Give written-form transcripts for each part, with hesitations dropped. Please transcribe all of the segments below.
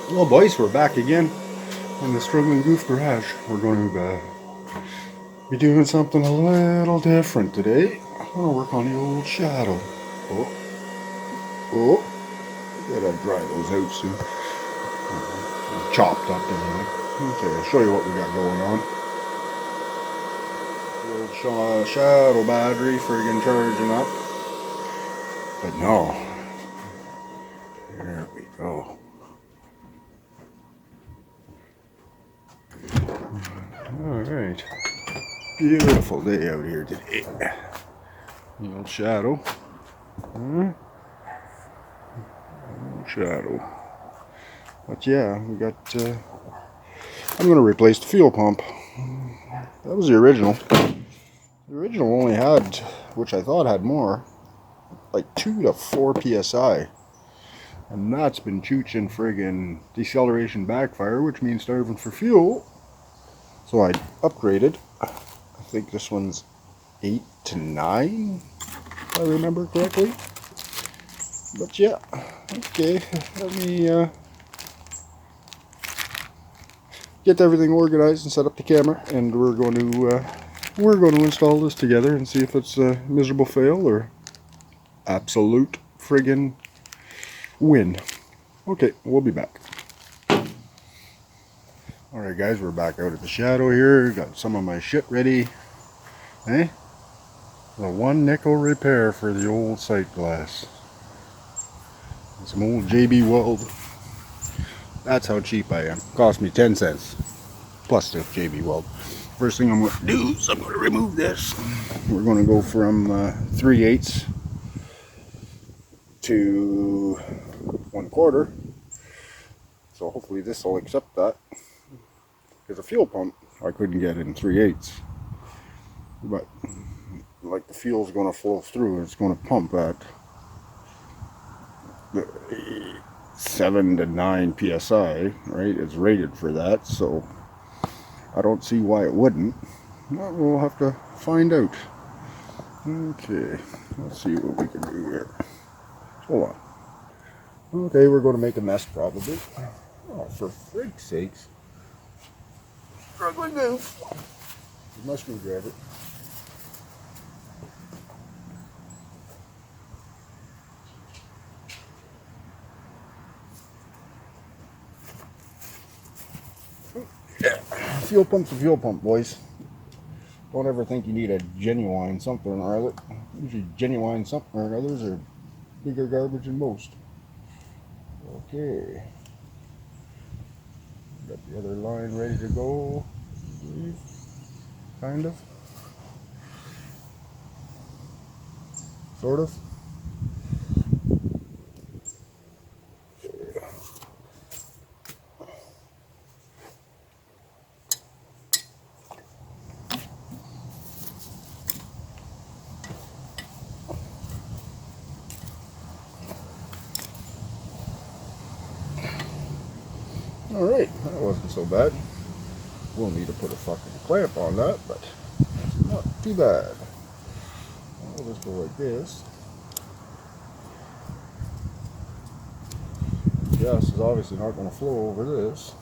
Well, boys, we're back again in the Struggling Goof Garage. We're going to be doing something a little different today. I'm going to work on the old shadow. Oh, oh, gotta dry those out soon. Chopped up anyway. Okay, I'll show you what we got going on. The old shadow battery friggin' charging up. But no. There we go. Alright. Beautiful day out here today. The old shadow. Shadow. But yeah, we got. I'm going to replace the fuel pump. That was the original. The original only had, which I thought had more, like 2 to 4 psi. And that's been chooching friggin' deceleration backfire, which means starving for fuel. So I upgraded. I think this one's 8 to 9, if I remember correctly. But yeah, okay, let me get everything organized and set up the camera, and we're going to install this together and see if it's a miserable fail or absolute friggin' win. Okay, we'll be back. Alright guys, we're back out at the shadow here. Got some of my shit ready. Eh? The 1 nickel repair for the old sight glass. Some old JB Weld. That's how cheap I am. Cost me 10 cents. Plus the JB Weld. First thing I'm going to do is I'm going to remove this. We're going to go from 3/8 to 1/4. So hopefully this will accept that. Because a fuel pump I couldn't get in 3/8. But like the fuel's going to flow through, it's going to pump at 7 to 9 psi, right? It's rated for that, so I don't see why it wouldn't. Well, we'll have to find out. Okay, let's see what we can do here. Hold on. Okay, we're going to make a mess probably. Oh, for freak's sakes. Struggling goof. My screwdriver. Yeah, fuel pump's a fuel pump, boys. Don't ever think you need a genuine something or other. Usually genuine something or others are bigger garbage than most. Okay. Got the other line ready to go. Kind of. Sort of. Alright, that wasn't so bad. We'll need to put a fucking clamp on that, but that's not too bad. I'll just go like this. Gas is obviously not going to flow over this.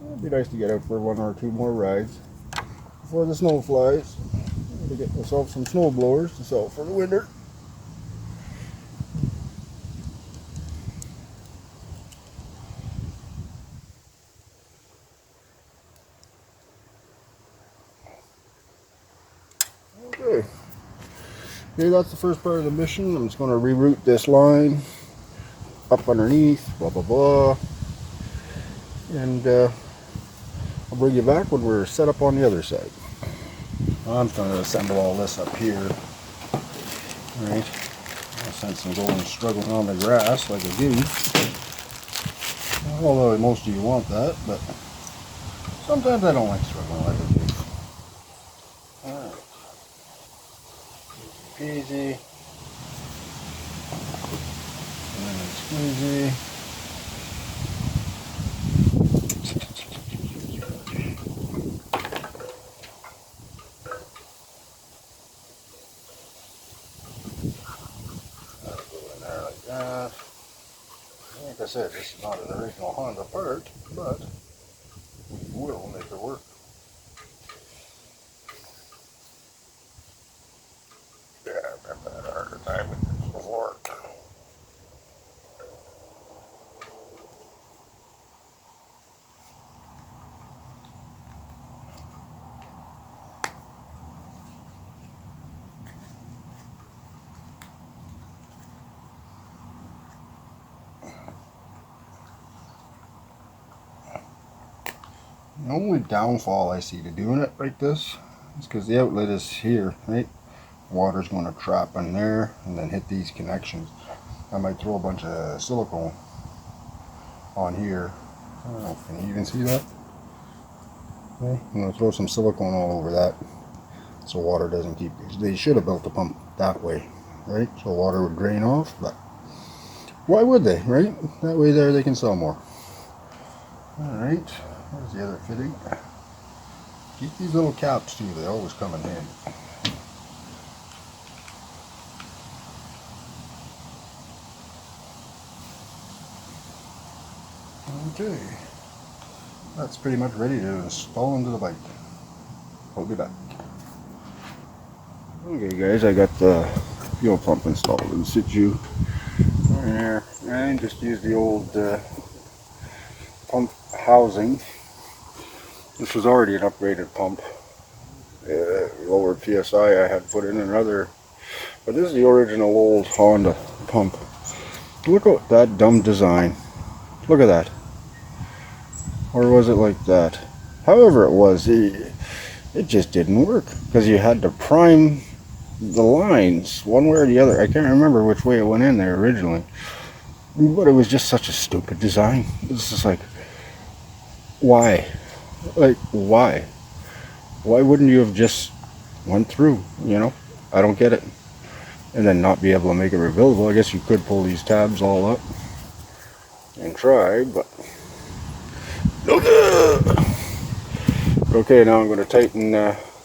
It'd be nice to get out for 1 or 2 more rides before the snow flies. To get myself some snow blowers to sell for the winter. Okay. Okay, that's the first part of the mission. I'm just going to reroute this line up underneath, blah blah blah, and I'll bring you back when we're set up on the other side. I'm just going to assemble all this up here. Alright, since I'm going struggling on the grass like a goof. Although most of you want that, but sometimes I don't like struggling like a goof. Alright. Easy. And then squeezy. said, this is not an original Honda part, but we will make it work. Yeah, I've never had a harder time with this before. The only downfall I see to doing it like this is because the outlet is here, right? Water's going to trap in there and then hit these connections. I might throw a bunch of silicone on here. I don't know, can you even see that? Okay. I'm going to throw some silicone all over that so water doesn't keep. They should have built the pump that way, right? So water would drain off, but why would they, right? That way there they can sell more. Alright, there's the other fitting. Keep these little caps too, they always come in handy. Okay, that's pretty much ready to install into the bike. I'll be back. Okay guys, I got the fuel pump installed in situ there, and just use the old pump housing. This was already an upgraded pump. Lower PSI I had put in another, but this is the original old Honda pump. Look at that dumb design. Look at that. Or was it like that? However it was, it just didn't work because you had to prime the lines one way or the other. I can't remember which way it went in there originally, but it was just such a stupid design. It's just like, why? Like, why? Why wouldn't you have just went through, you know? I don't get it. And then not be able to make it rebuildable. I guess you could pull these tabs all up and try, but okay, now I'm going to tighten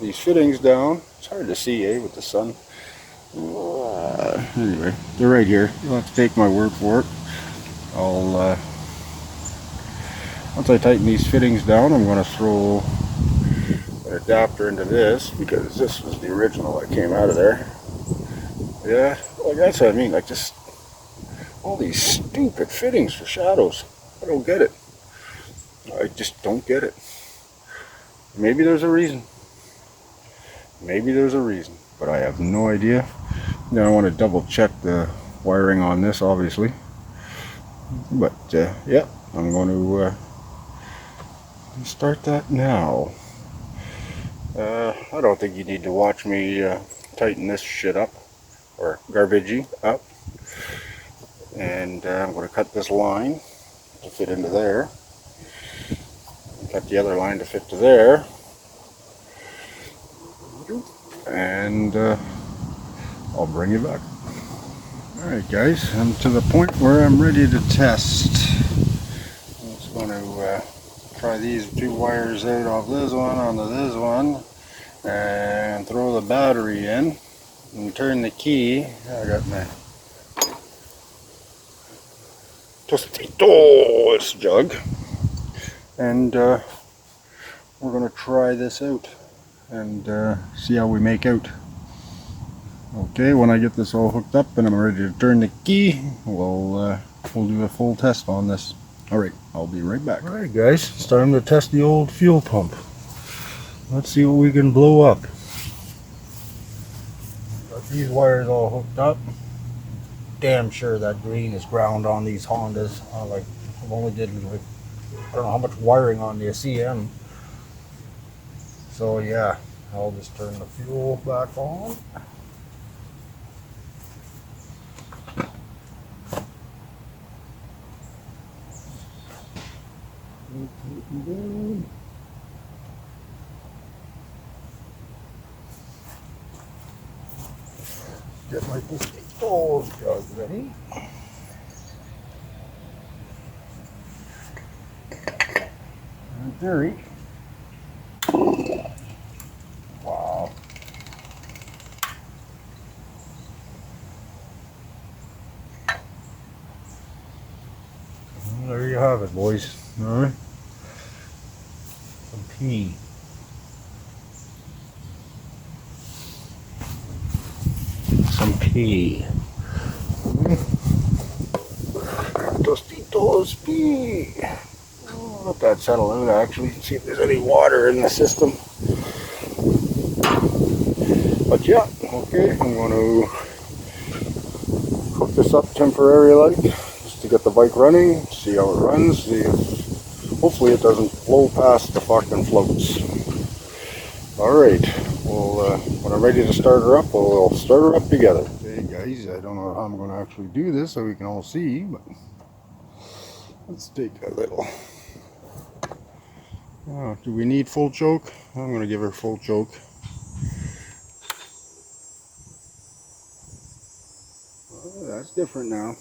these fittings down. It's hard to see, with the sun. Anyway, they're right here. You'll have to take my word for it. I'll once I tighten these fittings down, I'm going to throw an adapter into this because this was the original that came out of there. Yeah, like that's what I mean. Like just all these stupid fittings for shadows. I don't get it. I just don't get it. Maybe there's a reason. Maybe there's a reason, but I have no idea. Now I want to double check the wiring on this, obviously. But yeah, I'm going to start that now. I don't think you need to watch me tighten this shit up, or garbagey up. And I'm going to cut this line to fit into there. Cut the other line to fit to there. And I'll bring you back. Alright guys, I'm to the point where I'm ready to test. I'm just going to try these two wires out off this one onto this one and throw the battery in and turn the key. I got my Tostitos jug, and we're going to try this out and see how we make out. Okay, when I get this all hooked up and I'm ready to turn the key, we'll do a full test on this. Alright, I'll be right back. Alright guys, it's time to test the old fuel pump. Let's see what we can blow up. Got these wires all hooked up. Damn sure that green is ground on these Hondas. Like I've only did like, I don't know how much wiring on the CM. So yeah, I'll just turn the fuel back on. Get my Tostitos jug ready. And dirty. Wow. there you have it, boys. Alright. Some pee. Some pee. Tostitos pee. Oh, let that settle out actually. See if there's any water in the system. But yeah, okay, I'm going to hook this up temporarily just to get the bike running, see how it runs, see if hopefully it doesn't flow past the fucking floats. Alright, well, when I'm ready to start her up, we'll start her up together. Hey guys, I don't know how I'm going to actually do this so we can all see, but let's take a little. Oh, do we need full choke? I'm going to give her full choke. Oh, that's different now.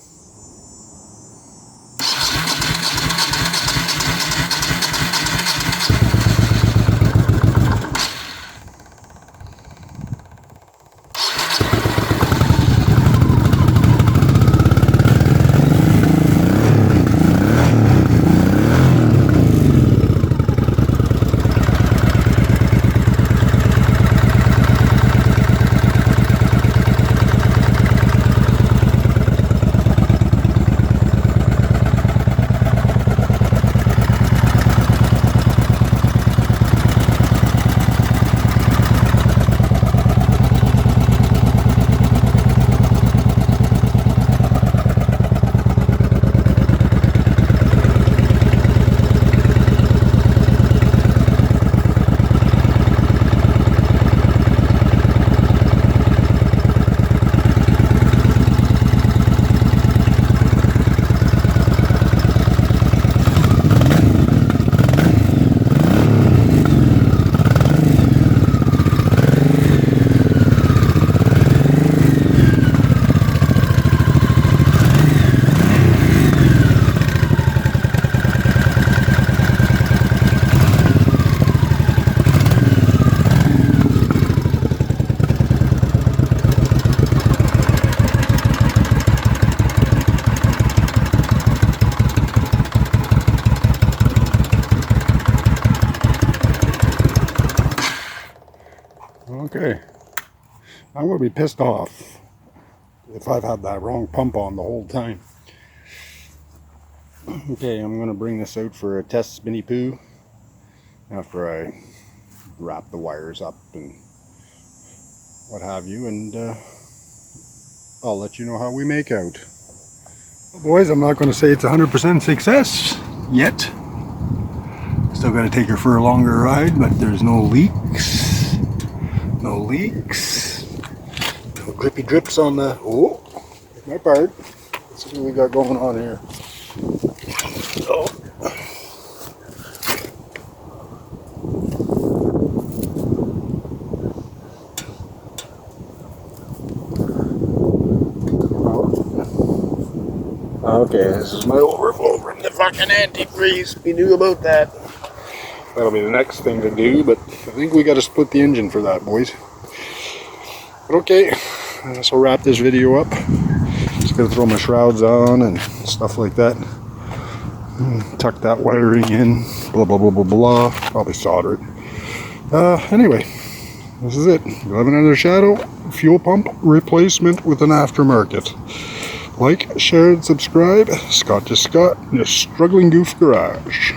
Okay, I'm going to be pissed off if I've had that wrong pump on the whole time. Okay, I'm going to bring this out for a test spinny poo after I wrap the wires up and what have you, and I'll let you know how we make out. Well, boys, I'm not going to say it's 100% success yet. Still got to take her for a longer ride, but there's no leaks. No leaks. No drippy drips on the... Oh, my part. Let's see what we got going on here. Oh. Okay, this is my overflow from the fucking antifreeze. We knew about that. That'll be the next thing to do, but I think we got to split the engine for that, boys. But okay, this will wrap this video up. Just gotta throw my shrouds on and stuff like that. Tuck that wiring in. Blah blah blah blah blah. Probably solder it. Anyway, this is it. 1100 Shadow fuel pump replacement with an aftermarket. Like, share, and subscribe. Scott to Scott, your struggling goof garage.